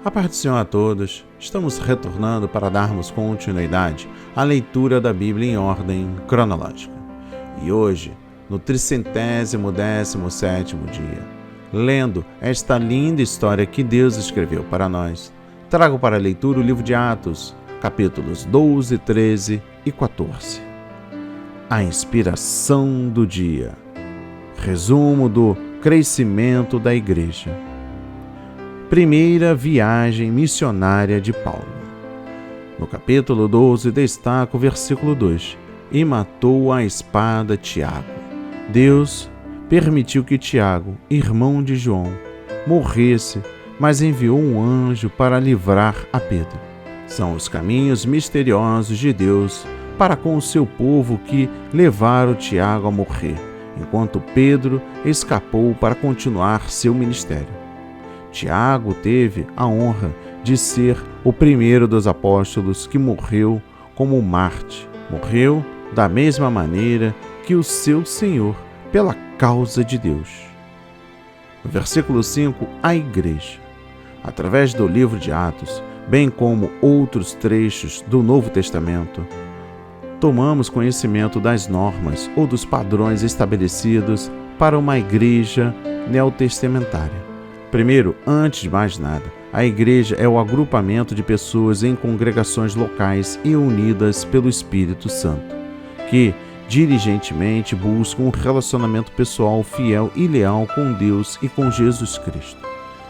A paz do Senhor a todos. Estamos retornando para darmos continuidade à leitura da Bíblia em ordem cronológica. E hoje, no 317º dia, lendo esta linda história que Deus escreveu para nós, trago para a leitura o livro de Atos, capítulos 12, 13 e 14. A inspiração do dia. Resumo do crescimento da igreja. Primeira viagem missionária de Paulo. No capítulo 12 destaca o versículo 2. E matou a espada Tiago. Deus permitiu que Tiago, irmão de João, morresse, mas enviou um anjo para livrar a Pedro. São os caminhos misteriosos de Deus para com o seu povo que levaram Tiago a morrer, enquanto Pedro escapou para continuar seu ministério. Tiago teve a honra de ser o primeiro dos apóstolos que morreu como Marte. Morreu da mesma maneira que o seu Senhor, pela causa de Deus. No versículo 5, a igreja. Através do livro de Atos, bem como outros trechos do Novo Testamento, tomamos conhecimento das normas ou dos padrões estabelecidos para uma igreja neotestamentária. Primeiro, antes de mais nada, a igreja é o agrupamento de pessoas em congregações locais e unidas pelo Espírito Santo, que diligentemente buscam um relacionamento pessoal fiel e leal com Deus e com Jesus Cristo.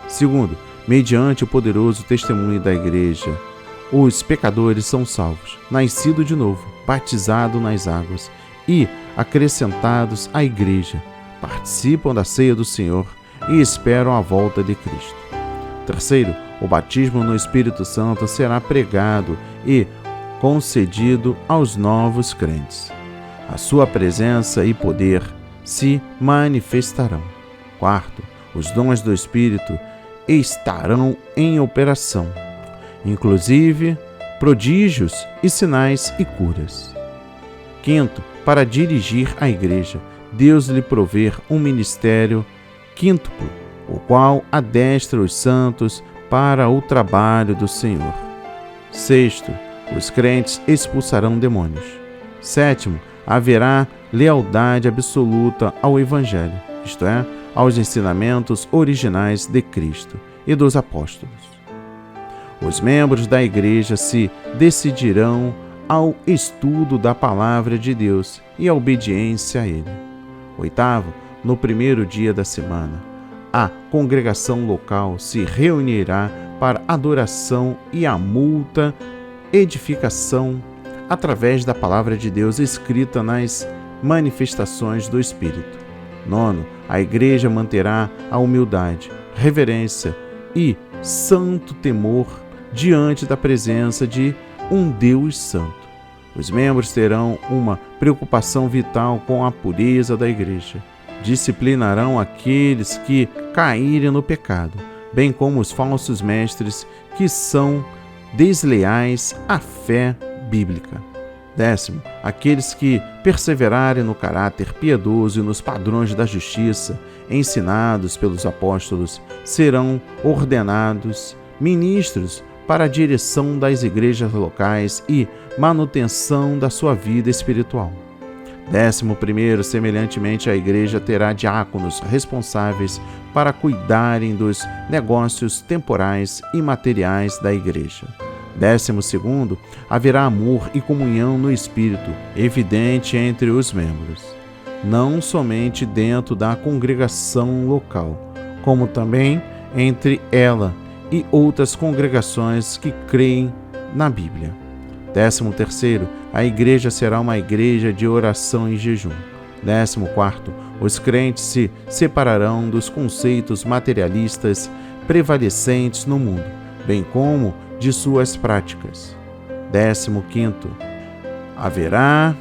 Segundo, mediante o poderoso testemunho da igreja, os pecadores são salvos, nascidos de novo, batizados nas águas e acrescentados à igreja, participam da ceia do Senhor e esperam a volta de Cristo. Terceiro, o batismo no Espírito Santo será pregado e concedido aos novos crentes. A sua presença e poder se manifestarão. Quarto, os dons do Espírito estarão em operação, inclusive prodígios e sinais e curas. Quinto, para dirigir a igreja, Deus lhe prover um ministério quíntuplo, o qual adestra os santos para o trabalho do Senhor. Sexto, os crentes expulsarão demônios. Sétimo, haverá lealdade absoluta ao Evangelho, isto é, aos ensinamentos originais de Cristo e dos apóstolos. Os membros da igreja se decidirão ao estudo da palavra de Deus e à obediência a Ele. Oitavo, no primeiro dia da semana, a congregação local se reunirá para adoração e a mútua edificação através da palavra de Deus escrita nas manifestações do Espírito. Nono, a igreja manterá a humildade, reverência e santo temor diante da presença de um Deus santo. Os membros terão uma preocupação vital com a pureza da igreja. Disciplinarão aqueles que caírem no pecado, bem como os falsos mestres que são desleais à fé bíblica. Décimo, aqueles que perseverarem no caráter piedoso e nos padrões da justiça ensinados pelos apóstolos serão ordenados ministros para a direção das igrejas locais e manutenção da sua vida espiritual. 11º, semelhantemente, a igreja terá diáconos responsáveis para cuidarem dos negócios temporais e materiais da igreja. 12º, haverá amor e comunhão no Espírito, evidente entre os membros, não somente dentro da congregação local, como também entre ela e outras congregações que creem na Bíblia. 13º, a igreja será uma igreja de oração e jejum. 14º, os crentes se separarão dos conceitos materialistas prevalecentes no mundo, bem como de suas práticas. 15º, haverá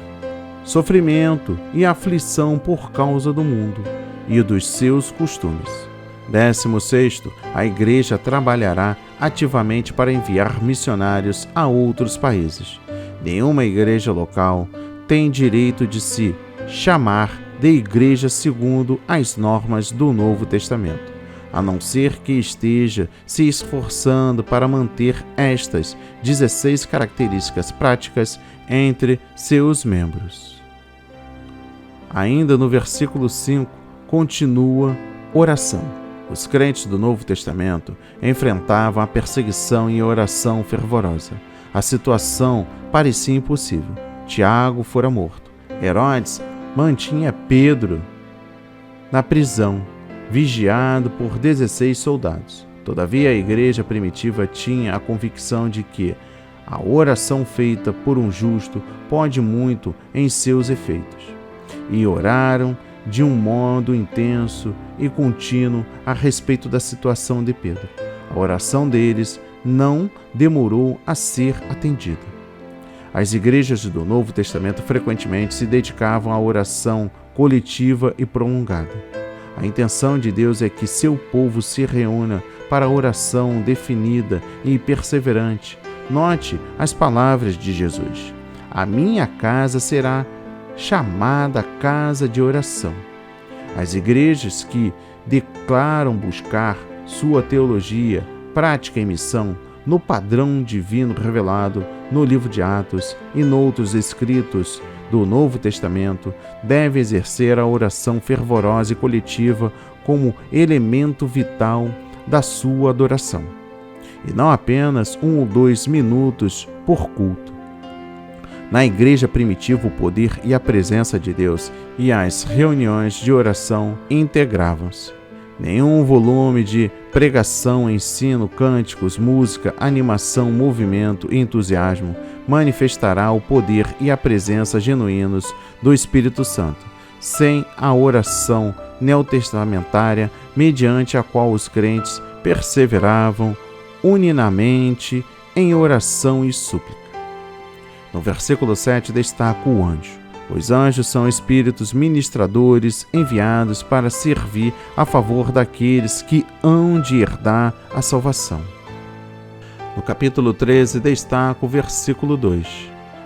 sofrimento e aflição por causa do mundo e dos seus costumes. 16º, a igreja trabalhará ativamente para enviar missionários a outros países. Nenhuma igreja local tem direito de se chamar de igreja segundo as normas do Novo Testamento. a não ser que esteja se esforçando para manter estas 16 características práticas entre seus membros. Ainda no versículo 5, continua oração. Os crentes do Novo Testamento enfrentavam a perseguição e oração fervorosa. A situação parecia impossível. Tiago fora morto. Herodes mantinha Pedro na prisão, vigiado por 16 soldados. Todavia, a igreja primitiva tinha a convicção de que a oração feita por um justo pode muito em seus efeitos. E oraram de um modo intenso e contínuo a respeito da situação de Pedro. A oração deles não demorou a ser atendida. As igrejas do Novo Testamento frequentemente se dedicavam à oração coletiva e prolongada. A intenção de Deus é que seu povo se reúna para a oração definida e perseverante. Note as palavras de Jesus: a minha casa será chamada casa de oração. As igrejas que declaram buscar sua teologia, prática e missão no padrão divino revelado no livro de Atos e noutros escritos do Novo Testamento devem exercer a oração fervorosa e coletiva como elemento vital da sua adoração, e não apenas 1 ou 2 minutos por culto. Na igreja primitiva, o poder e a presença de Deus e as reuniões de oração integravam-se. Nenhum volume de pregação, ensino, cânticos, música, animação, movimento e entusiasmo manifestará o poder e a presença genuínos do Espírito Santo, sem a oração neotestamentária, mediante a qual os crentes perseveravam uninamente em oração e súplica. No versículo 7 destaca o anjo. Os anjos são espíritos ministradores enviados para servir a favor daqueles que hão de herdar a salvação. No capítulo 13 destaca o versículo 2.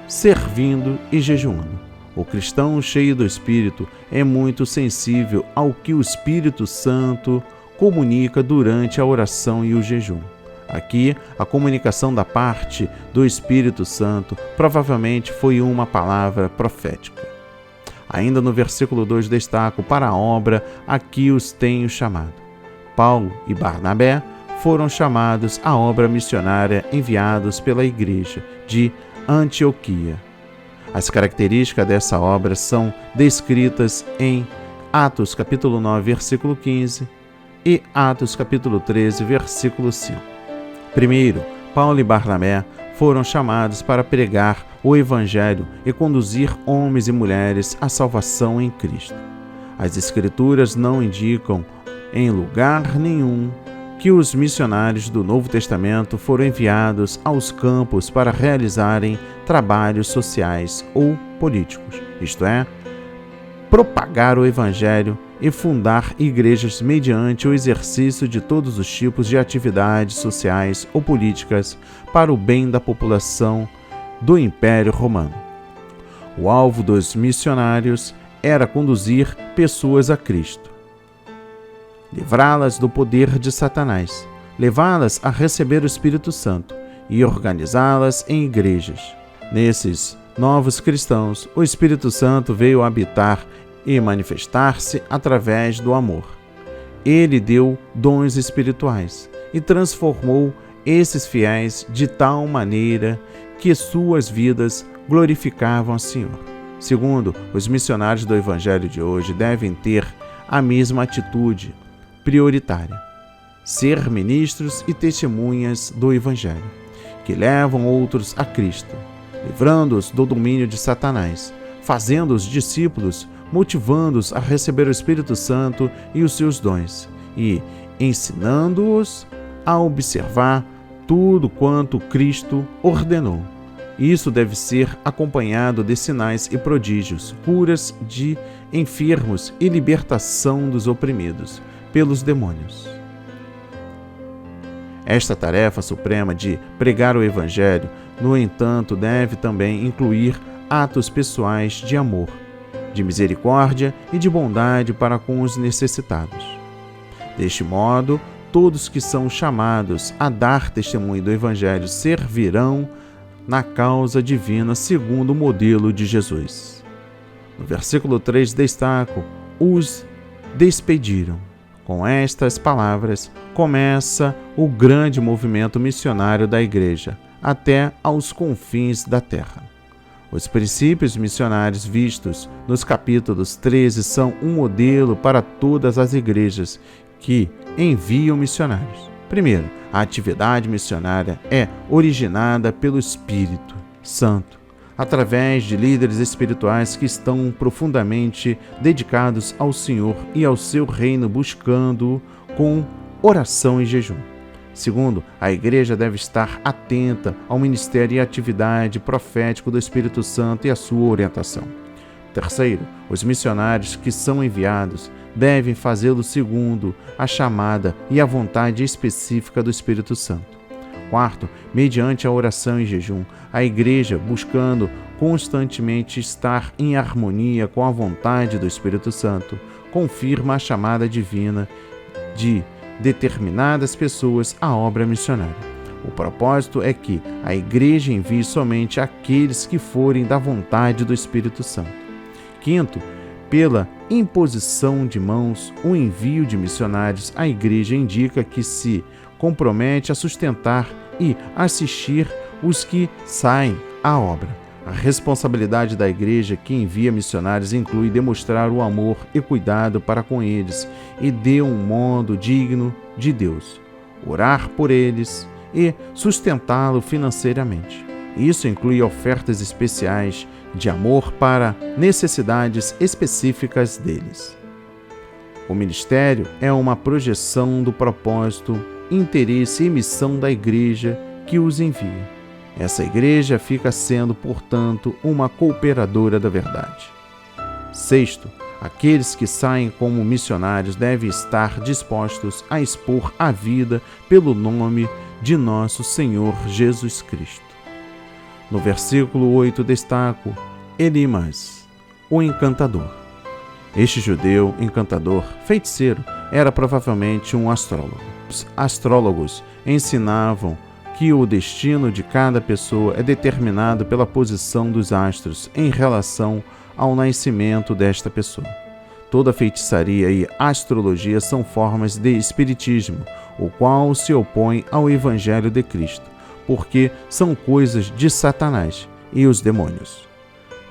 Servindo e jejuando. O cristão cheio do Espírito é muito sensível ao que o Espírito Santo comunica durante a oração e o jejum. Aqui, a comunicação da parte do Espírito Santo provavelmente foi uma palavra profética. Ainda no versículo 2 destaco: para a obra a que os tenho chamado. Paulo e Barnabé foram chamados à obra missionária, enviados pela igreja de Antioquia. As características dessa obra são descritas em Atos capítulo 9, versículo 15 e Atos capítulo 13, versículo 5. Primeiro, Paulo e Barnabé foram chamados para pregar o Evangelho e conduzir homens e mulheres à salvação em Cristo. As Escrituras não indicam em lugar nenhum que os missionários do Novo Testamento foram enviados aos campos para realizarem trabalhos sociais ou políticos, isto é, propagar o Evangelho e fundar igrejas mediante o exercício de todos os tipos de atividades sociais ou políticas para o bem da população do Império Romano. O alvo dos missionários era conduzir pessoas a Cristo, livrá-las do poder de Satanás, levá-las a receber o Espírito Santo e organizá-las em igrejas. Nesses novos cristãos, o Espírito Santo veio habitar e manifestar-se através do amor. Ele deu dons espirituais e transformou esses fiéis de tal maneira que suas vidas glorificavam ao Senhor. Segundo, os missionários do Evangelho de hoje devem ter a mesma atitude prioritária: ser ministros e testemunhas do Evangelho, que levam outros a Cristo, livrando-os do domínio de Satanás, fazendo-os discípulos, motivando-os a receber o Espírito Santo e os seus dons, e ensinando-os a observar tudo quanto Cristo ordenou. Isso deve ser acompanhado de sinais e prodígios, curas de enfermos e libertação dos oprimidos pelos demônios. Esta tarefa suprema de pregar o Evangelho, no entanto, deve também incluir atos pessoais de amor, de misericórdia e de bondade para com os necessitados. Deste modo, todos que são chamados a dar testemunho do Evangelho servirão na causa divina segundo o modelo de Jesus. No versículo 3 destaco: os despediram. Com estas palavras, começa o grande movimento missionário da Igreja, até aos confins da terra. Os princípios missionários vistos nos capítulos 13 são um modelo para todas as igrejas que enviam missionários. Primeiro, a atividade missionária é originada pelo Espírito Santo, através de líderes espirituais que estão profundamente dedicados ao Senhor e ao seu reino, buscando-o com oração e jejum. Segundo, a igreja deve estar atenta ao ministério e atividade profético do Espírito Santo e à sua orientação. Terceiro, os missionários que são enviados devem fazê-lo segundo a chamada e a vontade específica do Espírito Santo. Quarto, mediante a oração e jejum, a igreja, buscando constantemente estar em harmonia com a vontade do Espírito Santo, confirma a chamada divina de determinadas pessoas à obra missionária. O propósito é que a igreja envie somente aqueles que forem da vontade do Espírito Santo. Quinto, pela imposição de mãos, o envio de missionários à igreja indica que se compromete a sustentar e assistir os que saem à obra. A responsabilidade da igreja que envia missionários inclui demonstrar o amor e cuidado para com eles e de um modo digno de Deus, orar por eles e sustentá-lo financeiramente. Isso inclui ofertas especiais de amor para necessidades específicas deles. O ministério é uma projeção do propósito, interesse e missão da igreja que os envia. Essa igreja fica sendo, portanto, uma cooperadora da verdade. Sexto, aqueles que saem como missionários devem estar dispostos a expor a vida pelo nome de nosso Senhor Jesus Cristo. No versículo 8 destaco Elimas, o encantador. Este judeu encantador, feiticeiro, era provavelmente um astrólogo. Os astrólogos ensinavam que o destino de cada pessoa é determinado pela posição dos astros em relação ao nascimento desta pessoa. Toda feitiçaria e astrologia são formas de espiritismo, o qual se opõe ao Evangelho de Cristo, porque são coisas de Satanás e os demônios.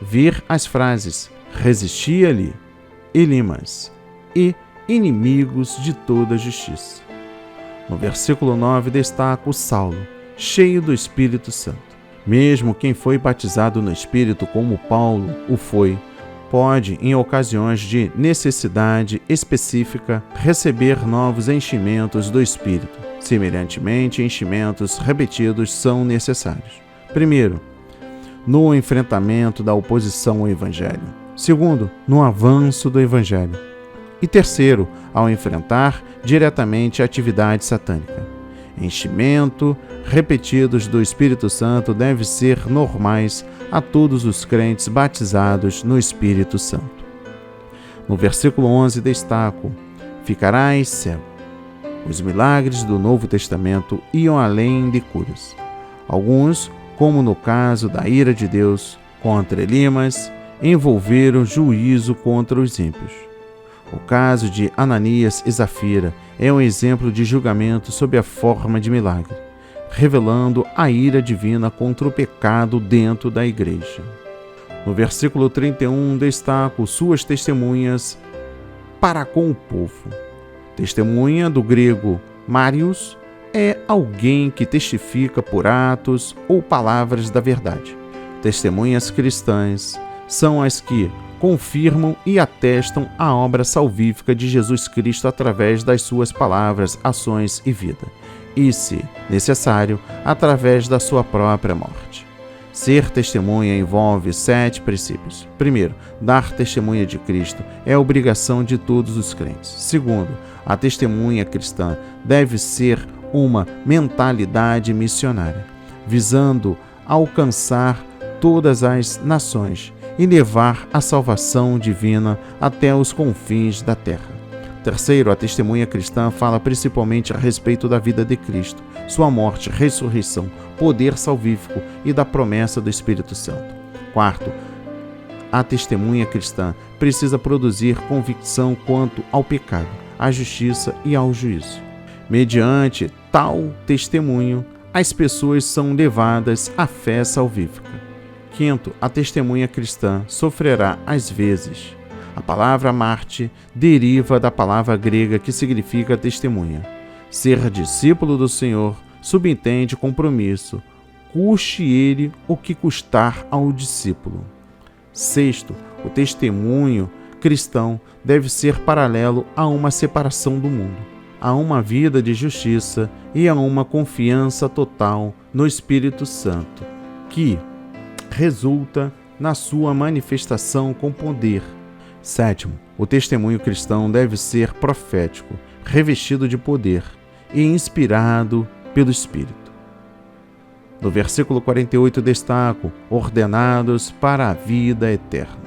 Ver as frases resistia-lhe, Elimas, e inimigos de toda justiça. No versículo 9 destaca o Saulo, cheio do Espírito Santo. Mesmo quem foi batizado no Espírito, como Paulo o foi, pode, em ocasiões de necessidade específica, receber novos enchimentos do Espírito. Semelhantemente, enchimentos repetidos são necessários. Primeiro, no enfrentamento da oposição ao Evangelho. Segundo, no avanço do Evangelho. E terceiro, ao enfrentar diretamente a atividade satânica. Enchimento repetidos do Espírito Santo devem ser normais a todos os crentes batizados no Espírito Santo. No versículo 11 destaco: ficarás cego. Os milagres do Novo Testamento iam além de curas. Alguns, como no caso da ira de Deus contra Elimas, envolveram juízo contra os ímpios. O caso de Ananias e Zafira é um exemplo de julgamento sob a forma de milagre, revelando a ira divina contra o pecado dentro da igreja. No versículo 31, destaco suas testemunhas para com o povo. Testemunha, do grego Marius, é alguém que testifica por atos ou palavras da verdade. Testemunhas cristãs são as que confirmam e atestam a obra salvífica de Jesus Cristo através das suas palavras, ações e vida, e, se necessário, através da sua própria morte. Ser testemunha envolve 7 princípios. Primeiro, dar testemunha de Cristo é obrigação de todos os crentes. Segundo, a testemunha cristã deve ser uma mentalidade missionária, visando alcançar todas as nações e levar a salvação divina até os confins da terra. Terceiro, a testemunha cristã fala principalmente a respeito da vida de Cristo, sua morte, ressurreição, poder salvífico e da promessa do Espírito Santo. Quarto, a testemunha cristã precisa produzir convicção quanto ao pecado, à justiça e ao juízo. Mediante tal testemunho, as pessoas são levadas à fé salvífica. Quinto, a testemunha cristã sofrerá às vezes. A palavra Marte deriva da palavra grega que significa testemunha. Ser discípulo do Senhor subentende compromisso, custe ele o que custar ao discípulo. Sexto, o testemunho cristão deve ser paralelo a uma separação do mundo, a uma vida de justiça e a uma confiança total no Espírito Santo, que resulta na sua manifestação com poder. Sétimo, o testemunho cristão deve ser profético, revestido de poder e inspirado pelo Espírito. No versículo 48 destaco, ordenados para a vida eterna.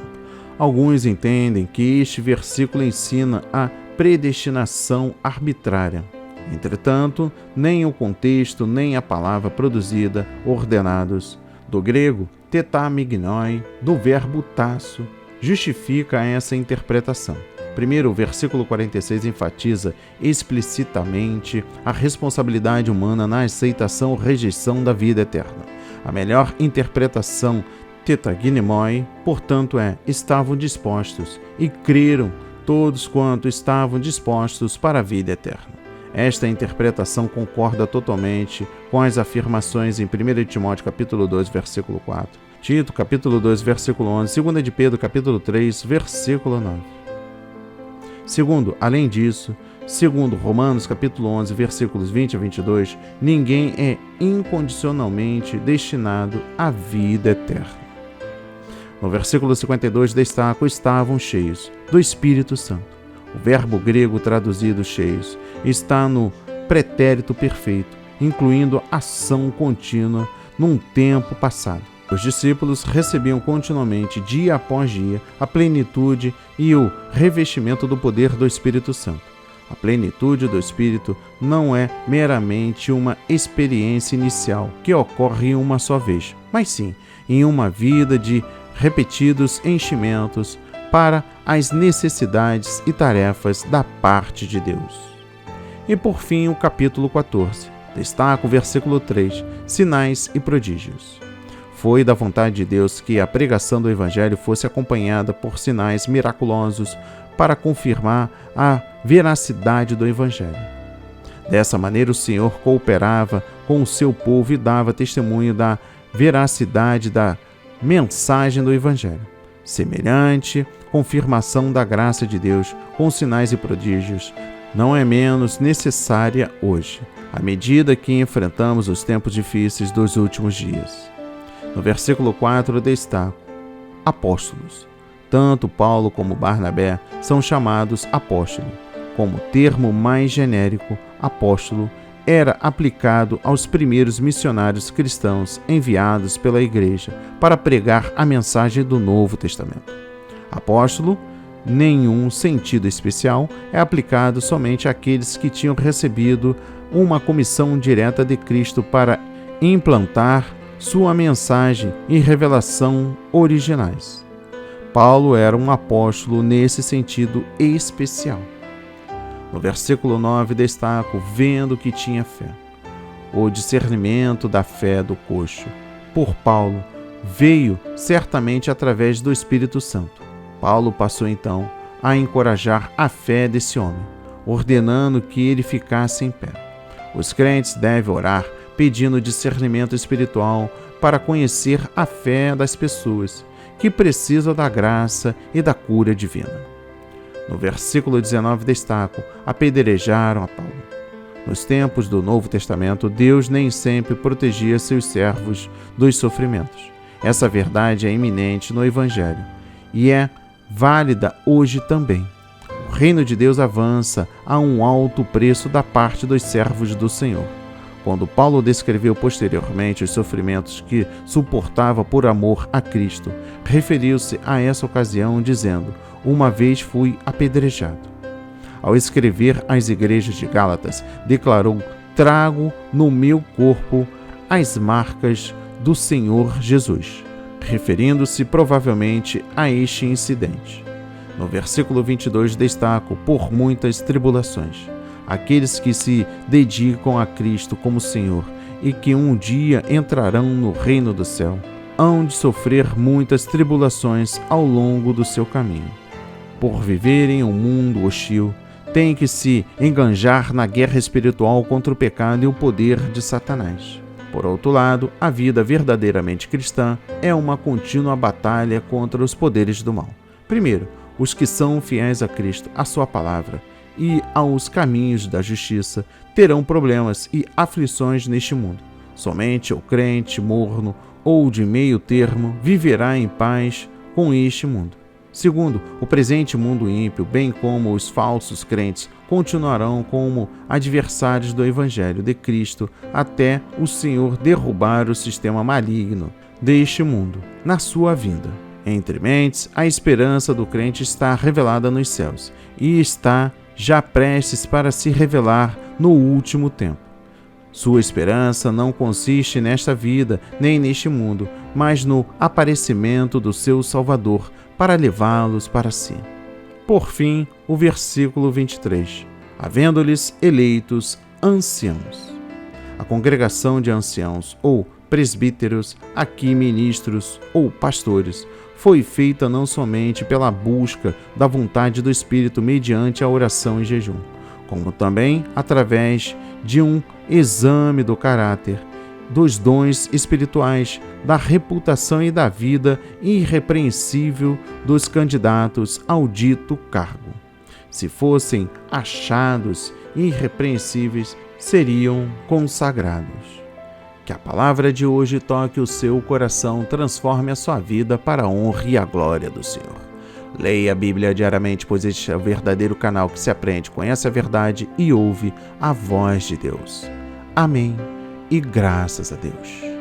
Alguns entendem que este versículo ensina a predestinação arbitrária. Entretanto, nem o contexto, nem a palavra produzida, ordenados, do grego tetamignon, do verbo tasso, justifica essa interpretação. Primeiro, o versículo 46 enfatiza explicitamente a responsabilidade humana na aceitação ou rejeição da vida eterna. A melhor interpretação, tetagnemoi, portanto, estavam dispostos e creram todos quanto estavam dispostos para a vida eterna. Esta interpretação concorda totalmente com as afirmações em 1 Timóteo capítulo 2, versículo 4, Tito capítulo 2, versículo 11, 2 de Pedro capítulo 3, versículo 9. Segundo, além disso, segundo Romanos capítulo 11, versículos 20 a 22, ninguém é incondicionalmente destinado à vida eterna. No versículo 52 destaco, estavam cheios do Espírito Santo. O verbo grego traduzido cheios está no pretérito perfeito, incluindo ação contínua num tempo passado. Os discípulos recebiam continuamente, dia após dia, a plenitude e o revestimento do poder do Espírito Santo. A plenitude do Espírito não é meramente uma experiência inicial que ocorre em uma só vez, mas sim em uma vida de repetidos enchimentos para as necessidades e tarefas da parte de Deus. E por fim, o capítulo 14. Destaca o versículo 3, sinais e prodígios. Foi da vontade de Deus que a pregação do Evangelho fosse acompanhada por sinais miraculosos para confirmar a veracidade do Evangelho. Dessa maneira, o Senhor cooperava com o seu povo e dava testemunho da veracidade da mensagem do Evangelho. Semelhante confirmação da graça de Deus com sinais e prodígios não é menos necessária hoje, à medida que enfrentamos os tempos difíceis dos últimos dias. No versículo 4 destaco, apóstolos. Tanto Paulo como Barnabé são chamados apóstolo. Como termo mais genérico, apóstolo era aplicado aos primeiros missionários cristãos enviados pela igreja para pregar a mensagem do Novo Testamento. Apóstolo, nenhum sentido especial, é aplicado somente àqueles que tinham recebido uma comissão direta de Cristo para implantar sua mensagem e revelação originais. Paulo era um apóstolo nesse sentido especial. No versículo 9 destaco, vendo que tinha fé. O discernimento da fé do coxo, por Paulo, veio certamente através do Espírito Santo. Paulo passou então a encorajar a fé desse homem, ordenando que ele ficasse em pé. Os crentes devem orar pedindo discernimento espiritual para conhecer a fé das pessoas que precisam da graça e da cura divina. No versículo 19 destaco, apedrejaram a Paulo. Nos tempos do Novo Testamento, Deus nem sempre protegia seus servos dos sofrimentos. Essa verdade é iminente no Evangelho e é válida hoje também. O reino de Deus avança a um alto preço da parte dos servos do Senhor. Quando Paulo descreveu posteriormente os sofrimentos que suportava por amor a Cristo, referiu-se a essa ocasião dizendo, uma vez fui apedrejado. ao escrever às igrejas de Gálatas, declarou: trago no meu corpo as marcas do Senhor Jesus, referindo-se provavelmente a este incidente. No versículo 22 destaco: por muitas tribulações. Aqueles que se dedicam a Cristo como Senhor e que um dia entrarão no reino do céu, hão de sofrer muitas tribulações ao longo do seu caminho. Por viverem em um mundo hostil, têm que se enganjar na guerra espiritual contra o pecado e o poder de Satanás. Por outro lado, a vida verdadeiramente cristã é uma contínua batalha contra os poderes do mal. Primeiro, os que são fiéis a Cristo, a sua palavra e aos caminhos da justiça terão problemas e aflições neste mundo. Somente o crente morno ou de meio termo viverá em paz com este mundo. Segundo, o presente mundo ímpio, bem como os falsos crentes, continuarão como adversários do Evangelho de Cristo até o Senhor derrubar o sistema maligno deste mundo na sua vinda. Entre mentes, a esperança do crente está revelada nos céus e está já prestes para se revelar no último tempo. Sua esperança não consiste nesta vida nem neste mundo, mas no aparecimento do seu Salvador para levá-los para si. Por fim, o versículo 23. Havendo-lhes eleitos anciãos. A congregação de anciãos ou presbíteros, aqui ministros ou pastores, foi feita não somente pela busca da vontade do Espírito mediante a oração e jejum, como também através de um exame do caráter, dos dons espirituais, da reputação e da vida irrepreensível dos candidatos ao dito cargo. Se fossem achados irrepreensíveis, seriam consagrados. Que a palavra de hoje toque o seu coração, transforme a sua vida para a honra e a glória do Senhor. Leia a Bíblia diariamente, pois este é o verdadeiro canal que se aprende, conhece a verdade e ouve a voz de Deus. Amém e graças a Deus.